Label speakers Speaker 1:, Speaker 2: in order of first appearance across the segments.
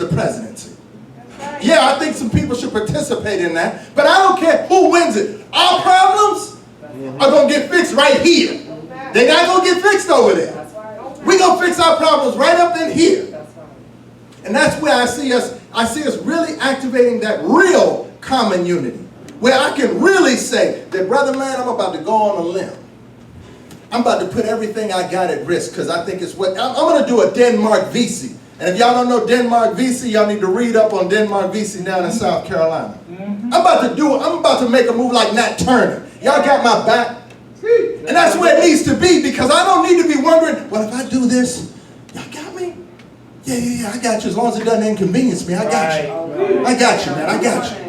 Speaker 1: the presidency. Yeah, I think some people should participate in that, but I don't care who wins it. Our problems are going to get fixed right here. They're not going to get fixed over there. We're going to fix our problems right up in here. And that's where I see us really activating that real common unity, where I can really say that, brother man, I'm about to go on a limb. I'm about to put everything I got at risk because I think it's what, I'm going to do a Denmark VC. And if y'all don't know Denmark VC, y'all need to read up on Denmark VC down in South Carolina. I'm about to make a move like Nat Turner. Y'all got my back? And that's where it needs to be, because I don't need to be wondering, well, if I do this, y'all got me? Yeah, I got you. As long as it doesn't inconvenience me, I got you. I got you, man, I got you.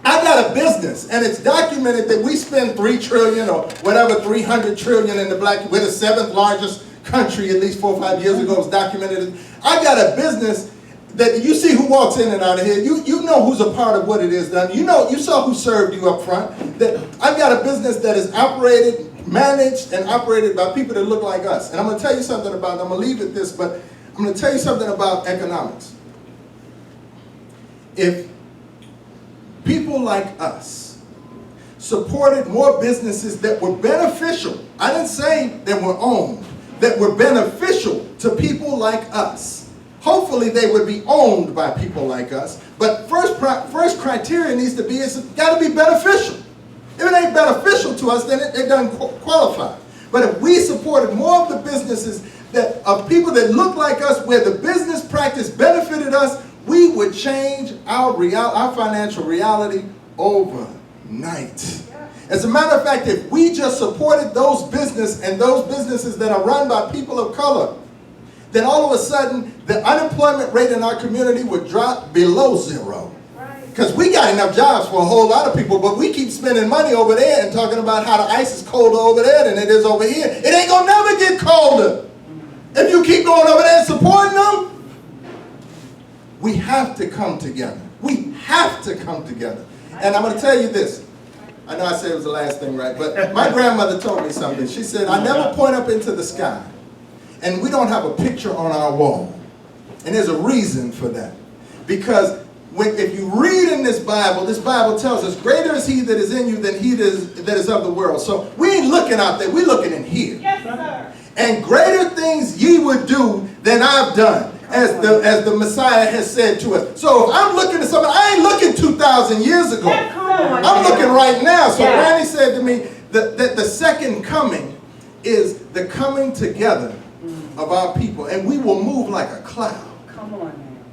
Speaker 1: I got a business, and it's documented that we spend $3 trillion or whatever, $300 trillion in the black, we're the 7th largest country, at least 4 or 5 years ago, it was documented. I got a business that you see who walks in and out of here. You know who's a part of what it is done. You saw who served you up front. That I've got a business that is operated, managed, and operated by people that look like us. And I'm going to tell you something about, I'm going to leave it this, but I'm going to tell you something about economics. If people like us supported more businesses that were beneficial, I didn't say that were owned, that were beneficial to people like us. Hopefully they would be owned by people like us, but first criteria needs to be, it's got to be beneficial. If it ain't beneficial to us, then it doesn't qualify. But if we supported more of the businesses of people that look like us, where the business practice benefited us, we would change our financial reality overnight. As a matter of fact, if we just supported those businesses that are run by people of color, then all of a sudden the unemployment rate in our community would drop below 0. Because we got enough jobs for a whole lot of people, but we keep spending money over there and talking about how the ice is colder over there than it is over here. It ain't gonna never get colder if you keep going over there and supporting them. We have to come together. We have to come together. And I'm going to tell you this. I know I said it was the last thing, right? But my grandmother told me something. She said, I never point up into the sky, and we don't have a picture on our wall. And there's a reason for that. Because if you read in this Bible tells us, greater is he that is in you than he that is of the world. So we ain't looking out there, we're looking in here. Yes, sir. And greater things ye would do than I've done, as the Messiah has said to us. So if I'm looking at something, I ain't looking 2,000 years ago. I'm looking right now. So Randy said to me that the second coming is the coming together of our people, and we will move like a cloud. Come on, man.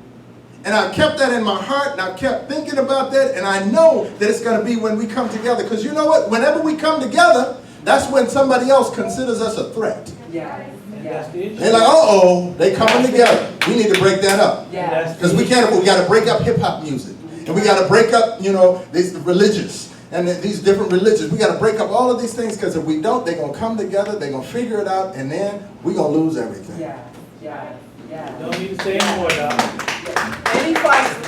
Speaker 1: And I've kept that in my heart, and I've kept thinking about that, and I know that it's going to be when we come together. Because you know what? Whenever we come together, that's when somebody else considers us a threat. Yeah. They're like, uh-oh, they coming together. We need to break that up. Because we got to break up hip-hop music. And we got to break up, these religious. And these different religions. We got to break up all of these things, because if we don't, they're going to come together, they're going to figure it out, and then we're going to lose everything.
Speaker 2: Yeah.
Speaker 3: Don't need to say any more, dog.
Speaker 2: Any questions?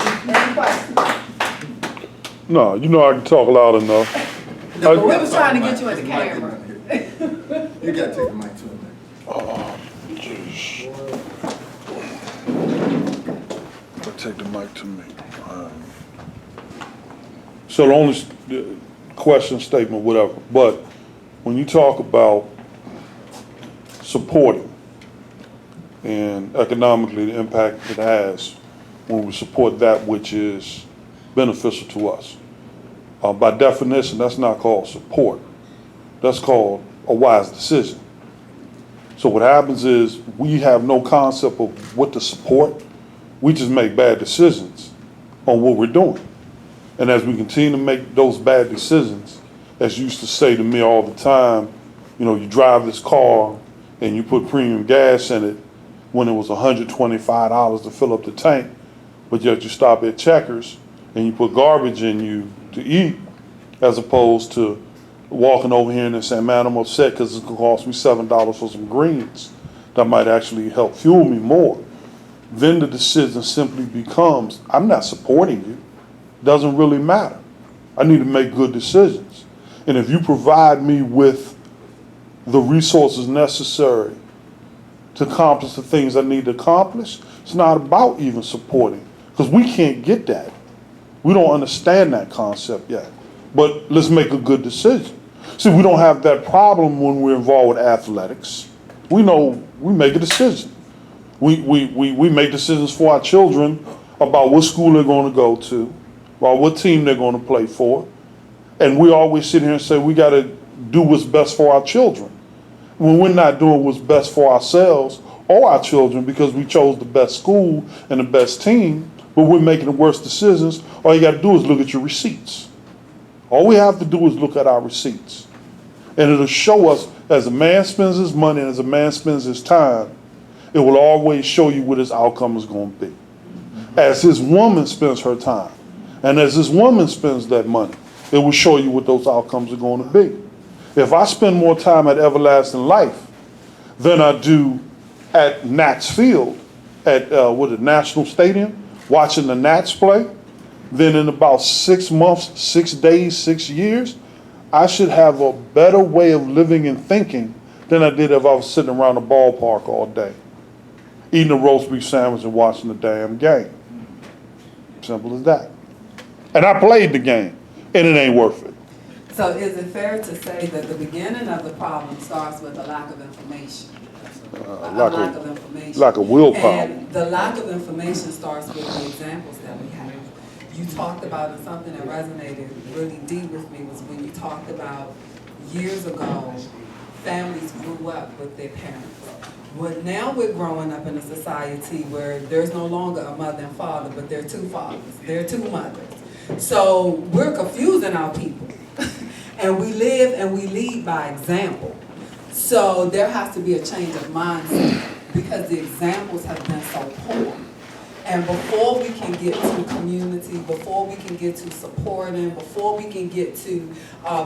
Speaker 4: No, I can talk loud enough.
Speaker 2: We was trying to get you at the camera.
Speaker 1: You got to take the mic to him.
Speaker 4: Oh, jeez. Take the mic to me. So the only question, statement, whatever, but when you talk about supporting and economically the impact it has when we support that which is beneficial to us, by definition, that's not called support. That's called a wise decision. So what happens is we have no concept of what to support. We just make bad decisions on what we're doing. And as we continue to make those bad decisions, as you used to say to me all the time, you drive this car and you put premium gas in it when it was $125 to fill up the tank, but yet you stop at Checkers and you put garbage in you to eat, as opposed to walking over here and saying, man, I'm upset because it's going to cost me $7 for some greens that might actually help fuel me more. Then the decision simply becomes, I'm not supporting you. Doesn't really matter. I need to make good decisions. And if you provide me with the resources necessary to accomplish the things I need to accomplish. It's not about even supporting, because we can't get that. We don't understand that concept yet. But let's make a good decision. See, we don't have that problem when we're involved with athletics. We know we make a decision. We make decisions for our children about what school they're going to go to, about what team they're going to play for. And we always sit here and say we got to do what's best for our children, when we're not doing what's best for ourselves or our children because we chose the best school and the best team, but we're making the worst decisions. All you got to do is look at your receipts. All we have to do is look at our receipts. And it'll show us, as a man spends his money and as a man spends his time, it will always show you what his outcome is going to be. As his woman spends her time, and as this woman spends that money, it will show you what those outcomes are going to be. If I spend more time at Everlasting Life than I do at Nats Field, at National Stadium, watching the Nats play, then in about 6 months, 6 days, 6 years, I should have a better way of living and thinking than I did if I was sitting around the ballpark all day, eating a roast beef sandwich and watching the damn game. Simple as that. And I played the game, and it ain't worth it.
Speaker 2: So is it fair to say that the beginning of the problem starts with a lack of information? Lack of information.
Speaker 4: Lack of willpower.
Speaker 2: And the lack of information starts with the examples that we have. You talked about, and something that resonated really deep with me was when you talked about years ago, families grew up with their parents. Well, now we're growing up in a society where there's no longer a mother and father, but there are two fathers, there are two mothers. So we're confusing our people. And we live and we lead by example. So there has to be a change of mindset because the examples have been so poor. And before we can get to community, before we can get to supporting, before we can get to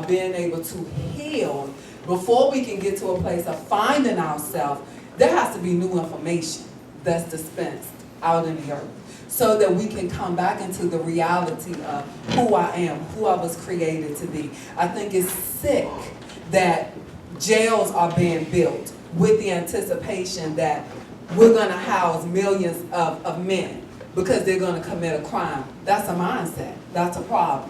Speaker 2: being able to heal, before we can get to a place of finding ourselves, there has to be new information that's dispensed out in the earth so that we can come back into the reality of who I am, who I was created to be. I think it's sick that jails are being built with the anticipation that we're going to house millions of men because they're going to commit a crime. That's a mindset. That's a problem.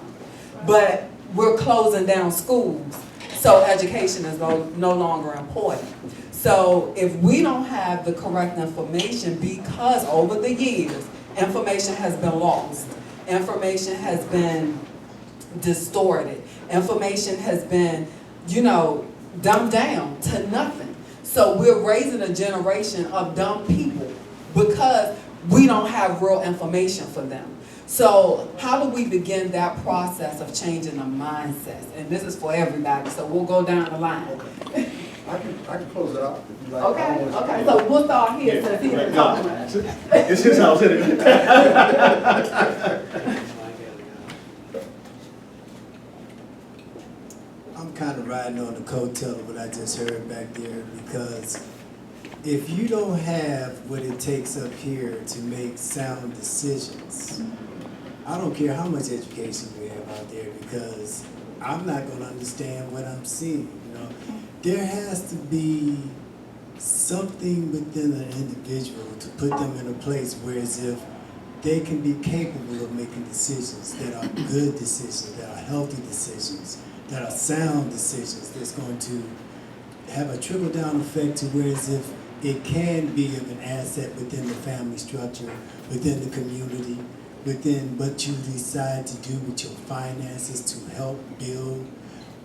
Speaker 2: But we're closing down schools, so education is no longer important. So if we don't have the correct information, because over the years, information has been lost, information has been distorted, information has been, dumbed down to nothing. So we're raising a generation of dumb people because we don't have real information for them. So how do we begin that process of changing the mindsets? And this is for everybody, so we'll go down the line.
Speaker 5: I can close it out. If you like.
Speaker 2: Okay, so we'll start here since he's been talking about it.
Speaker 5: It's his house, isn't it?
Speaker 6: I'm kind of riding on the coattail of what I just heard back there, because if you don't have what it takes up here to make sound decisions, I don't care how much education we have out there, because I'm not going to understand what I'm seeing. There has to be something within an individual to put them in a place where as if they can be capable of making decisions that are good decisions, that are healthy decisions, that are sound decisions, that's going to have a trickle-down effect to where as if it can be of an asset within the family structure, within the community, within what you decide to do with your finances to help build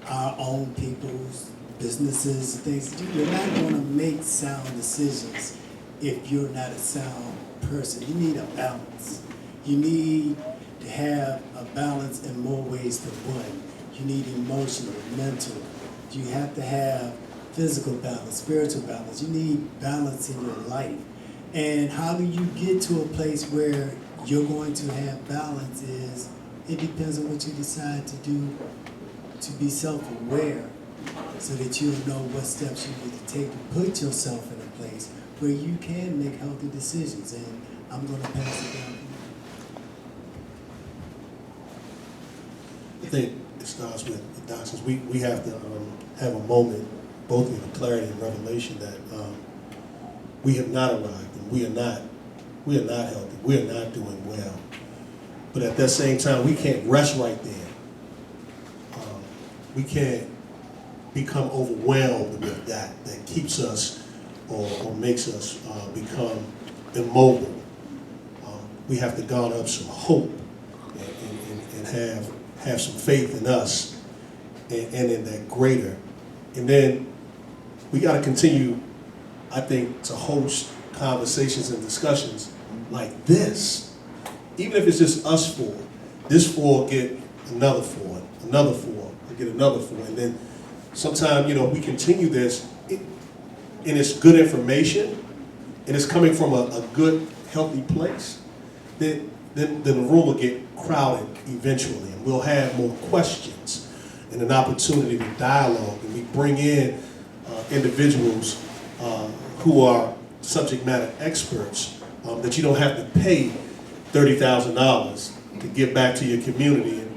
Speaker 6: our own people's businesses and things. You're not going to make sound decisions if you're not a sound person. You need a balance. You need to have a balance in more ways than one. You need emotional, mental. You have to have physical balance, spiritual balance. You need balance in your life. And how do you get to a place where you're going to have balance is, it depends on what you decide to do to be self-aware, so that you'll know what steps you need to take to put yourself in a place where you can make healthy decisions. And I'm going to pass it down.
Speaker 5: I think it starts with doctors. We have to have a moment, both in clarity and revelation, that we have not arrived, and we are not healthy. We are not doing well. But at that same time, we can't rest right there. We can't become overwhelmed with that keeps us or makes us become immobile. We have to garner up some hope and have some faith in us and in that greater. And then we got to continue, I think, to host conversations and discussions like this. Even if it's just us four, this four get another four, get another four. And then sometime, we continue this, and it's good information, and it's coming from a good, healthy place. Then the room will get crowded eventually, and we'll have more questions and an opportunity to dialogue, and we bring in individuals who are subject matter experts that you don't have to pay $30,000 to give back to your community.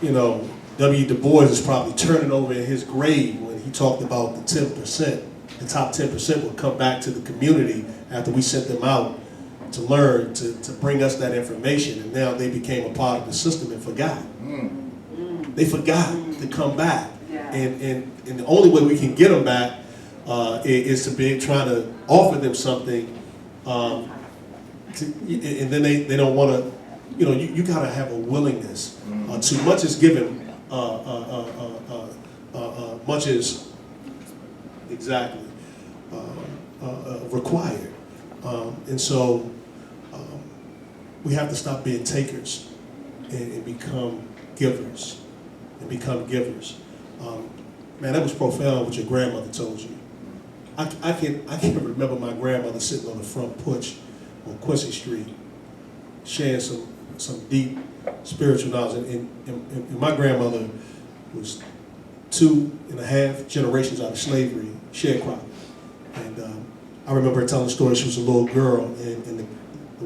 Speaker 5: And W. Du Bois is probably turning over in his grave when he talked about the 10%. The top 10% would come back to the community after we sent them out to learn, to bring us that information, and now they became a part of the system and forgot. They forgot to come back. And the only way we can get them back is to be trying to offer them something, and then they don't want to, you got to have a willingness. Too much is given, much is exactly required. And so we have to stop being takers and become givers. Man, that was profound what your grandmother told you. I can remember my grandmother sitting on the front porch on Quincy Street, sharing some deep spiritual knowledge. And my grandmother was 2.5 generations out of slavery, sharecropping. And I remember her telling the story. She was a little girl, and the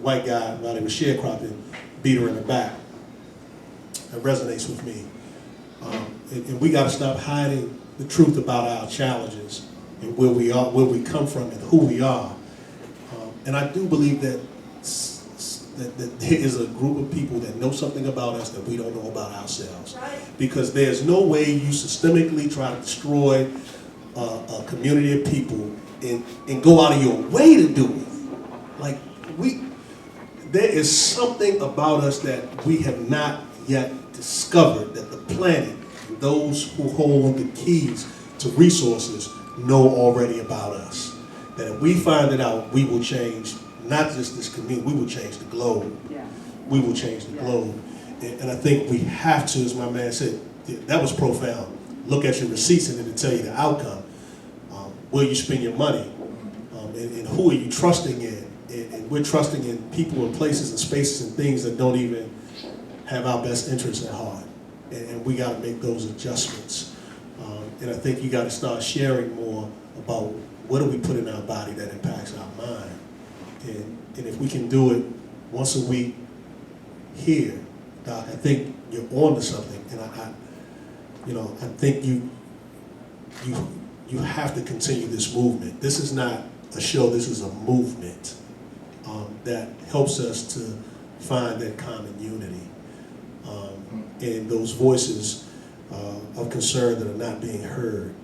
Speaker 5: white guy, while they were sharecropping, beat her in the back. It resonates with me. And we got to stop hiding the truth about our challenges and where we are, where we come from, and who we are. And I do believe that there is a group of people that know something about us that we don't know about ourselves. Because there's no way you systemically try to destroy a community of people and go out of your way to do it. Like, there is something about us that we have not yet discovered, that the planet and those who hold the keys to resources know already about us. That if we find it out, we will change not just this community, we will change the globe. We will change the globe. And I think we have to, as my man said, that was profound. Look at your receipts and it'll tell you the outcome. Where you spend your money, and who are you trusting in. And we're trusting in people and places and spaces and things that don't even have our best interests at heart. And we got to make those adjustments. And I think you got to start sharing more about what do we put in our body that impacts our mind. And if we can do it once a week here, Doc, I think you're on to something. And I think you have to continue this movement. This is not a show, this is a movement that helps us to find that common unity. And those voices of concern that are not being heard,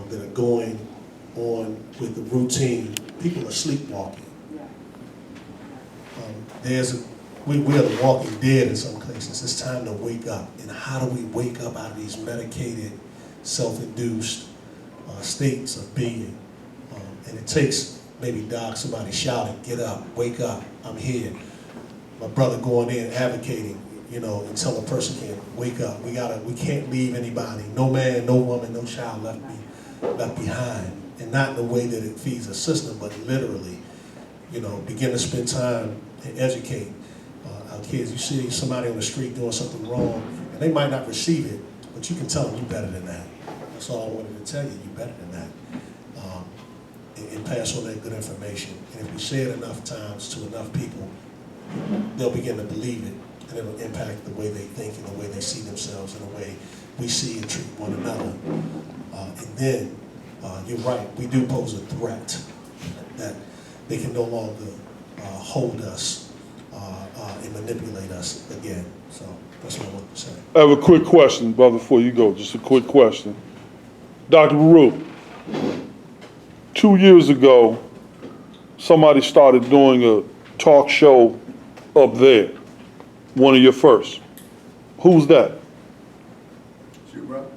Speaker 5: that are going on with the routine. People are sleepwalking. We are the walking dead in some cases. It's time to wake up. And how do we wake up out of these medicated, self-induced states of being? And it takes maybe, Doc, somebody shouting, get up, wake up, I'm here. My brother going in, advocating, until a person can wake up. We can't leave anybody, no man, no woman, no child left behind. And not in the way that it feeds a system, but literally, begin to spend time and educate our kids. You see somebody on the street doing something wrong, and they might not receive it, but you can tell them you're better than that. That's all I wanted to tell you, you're better than that. And pass on that good information. And if we say it enough times to enough people, they'll begin to believe it, and it'll impact the way they think and the way they see themselves and the way we see and treat one another. And then, you're right, we do pose a threat that they can no longer hold us and manipulate us again. So that's what I want to say.
Speaker 4: I have a quick question, brother, before you go. Just a quick question. Dr. Baruch, 2 years ago, somebody started doing a talk show up there, one of your first. Who's that?
Speaker 1: You, bro.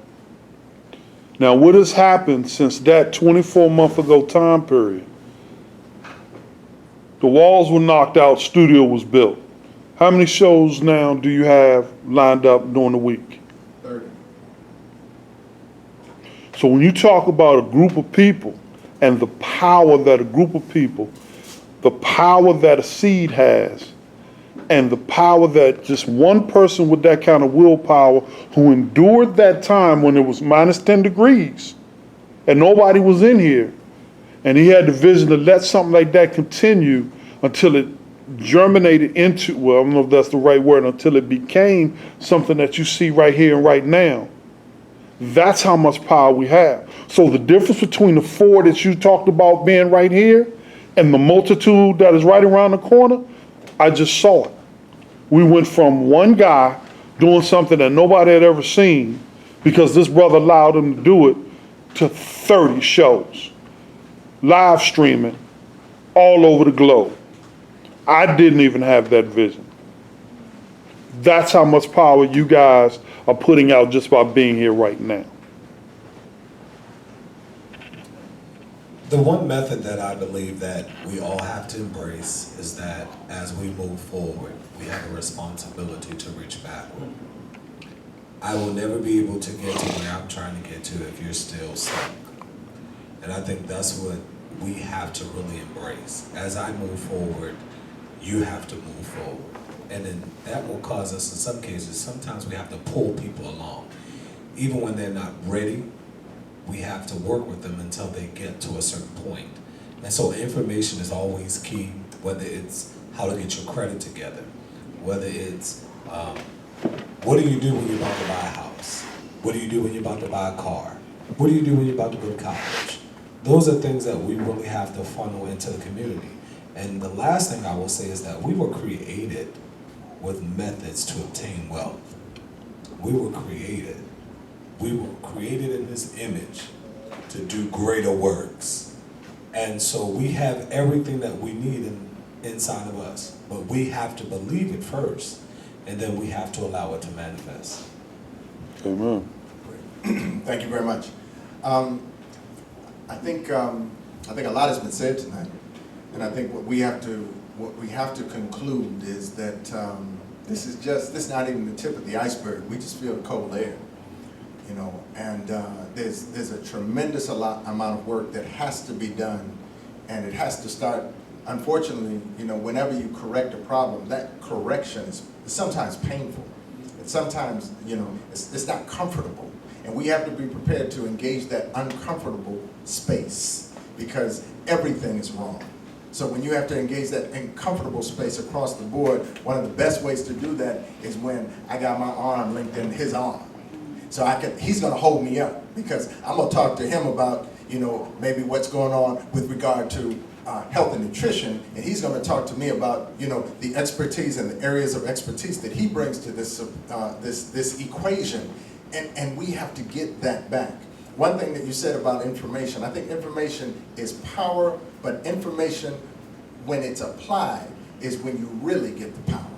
Speaker 4: Now, what has happened since that 24-month ago time period? The walls were knocked out, studio was built. How many shows now do you have lined up during the week?
Speaker 1: 30.
Speaker 4: So when you talk about a group of people and the power that a group of people, the power that a seed has, and the power that just one person with that kind of willpower who endured that time when it was minus 10 degrees and nobody was in here, and he had the vision to let something like that continue until it germinated into, well, I don't know if that's the right word, until it became something that you see right here and right now. That's how much power we have. So the difference between the 4 that you talked about being right here and the multitude that is right around the corner, I just saw it. We went from one guy doing something that nobody had ever seen because this brother allowed him to do it to 30 shows, live streaming all over the globe. I didn't even have that vision. That's how much power you guys are putting out just by being here right now.
Speaker 7: The one method that I believe that we all have to embrace is that as we move forward, we have a responsibility to reach backward. I will never be able to get to where I'm trying to get to if you're still stuck. And I think that's what we have to really embrace. As I move forward, you have to move forward. And then that will cause us, in some cases, sometimes we have to pull people along. Even when they're not ready, we have to work with them until they get to a certain point. And so information is always key, whether it's how to get your credit together, whether it's what do you do when you're about to buy a house? What do you do when you're about to buy a car? What do you do when you're about to go to college? Those are things that we really have to funnel into the community. And the last thing I will say is that we were created with methods to obtain wealth. We were created in His image to do greater works. And so we have everything that we need inside of us, but we have to believe it first, and then we have to allow it to manifest.
Speaker 4: Amen.
Speaker 1: Thank you very much. I think a lot has been said tonight, and I think what we have to conclude is that this is not even the tip of the iceberg. We just feel the cold air, you know. And there's a tremendous amount of work that has to be done, and it has to start. Unfortunately, you know, whenever you correct a problem, that correction is sometimes painful. And sometimes, you know, it's not comfortable. And we have to be prepared to engage that uncomfortable space because everything is wrong. So when you have to engage that uncomfortable space across the board, one of the best ways to do that is when I got my arm linked in his arm. So he's gonna hold me up because I'm gonna talk to him about, you know, maybe what's going on with regard to health and nutrition, and he's going to talk to me about, you know, the expertise and the areas of expertise that he brings to this this equation, and we have to get that back. One thing that you said about information, I think information is power, but information, when it's applied, is when you really get the power.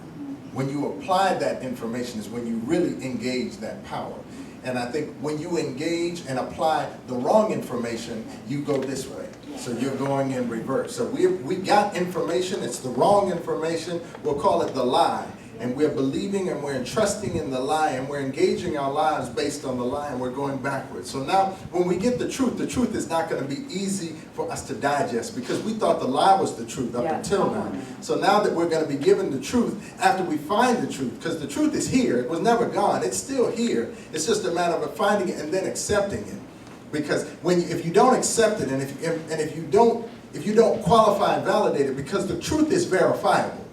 Speaker 1: When you apply that information is when you really engage that power. And I think when you engage and apply the wrong information, you go this way. So you're going in reverse. So we got information, it's the wrong information, we'll call it the lie. And we're believing and we're entrusting in the lie and we're engaging our lives based on the lie and we're going backwards. So now when we get the truth is not going to be easy for us to digest because we thought the lie was the truth up until now. So now that we're going to be given the truth after we find the truth, because the truth is here, it was never gone, it's still here. It's just a matter of finding it and then accepting it. Because if you don't accept it and if you don't qualify and validate it, because the truth is verifiable.